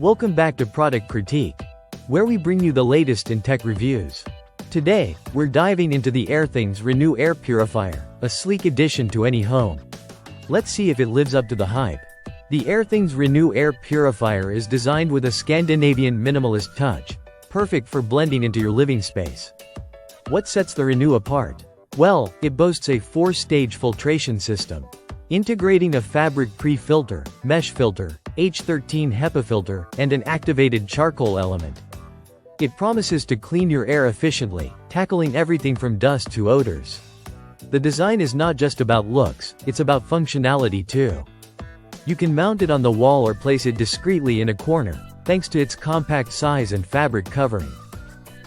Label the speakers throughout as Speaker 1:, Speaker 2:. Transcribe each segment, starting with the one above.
Speaker 1: Welcome back to Product Critique, where we bring you the latest in tech reviews. Today, we're diving into the Airthings Renew Air Purifier, a sleek addition to any home. Let's see if it lives up to the hype. The Airthings Renew Air Purifier is designed with a Scandinavian minimalist touch, perfect for blending into your living space. What sets the Renew apart? Well, it boasts a 4-stage filtration system, integrating a fabric pre-filter, mesh filter, H13 HEPA filter, and an activated charcoal element. It promises to clean your air efficiently, tackling everything from dust to odors. The design is not just about looks, it's about functionality too. You can mount it on the wall or place it discreetly in a corner, thanks to its compact size and fabric covering.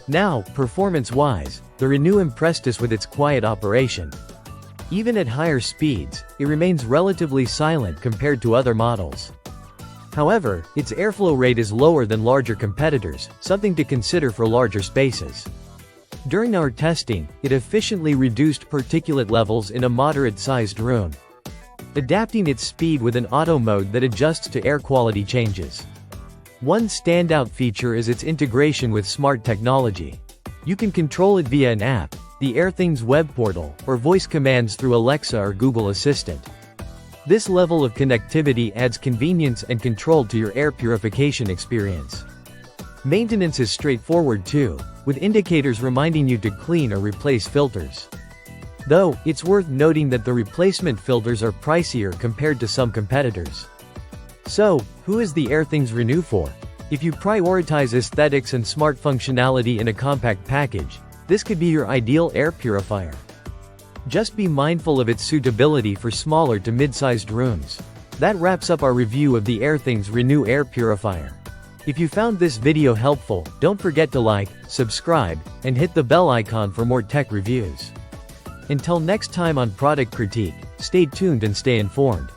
Speaker 1: Now, performance-wise, the Renew impressed us with its quiet operation. Even at higher speeds, it remains relatively silent compared to other models. However, its airflow rate is lower than larger competitors, something to consider for larger spaces. During our testing, it efficiently reduced particulate levels in a moderate-sized room, adapting its speed with an auto mode that adjusts to air quality changes. One standout feature is its integration with smart technology. You can control it via an app, the Airthings web portal, or voice commands through Alexa or Google Assistant. This level of connectivity adds convenience and control to your air purification experience. Maintenance is straightforward too, with indicators reminding you to clean or replace filters. Though, it's worth noting that the replacement filters are pricier compared to some competitors. So, who is the Airthings Renew for? If you prioritize aesthetics and smart functionality in a compact package, this could be your ideal air purifier. Just be mindful of its suitability for smaller to mid-sized rooms. That wraps up our review of the Airthings Renew Air Purifier. If you found this video helpful, don't forget to like, subscribe, and hit the bell icon for more tech reviews. Until next time on Product Critique, stay tuned and stay informed.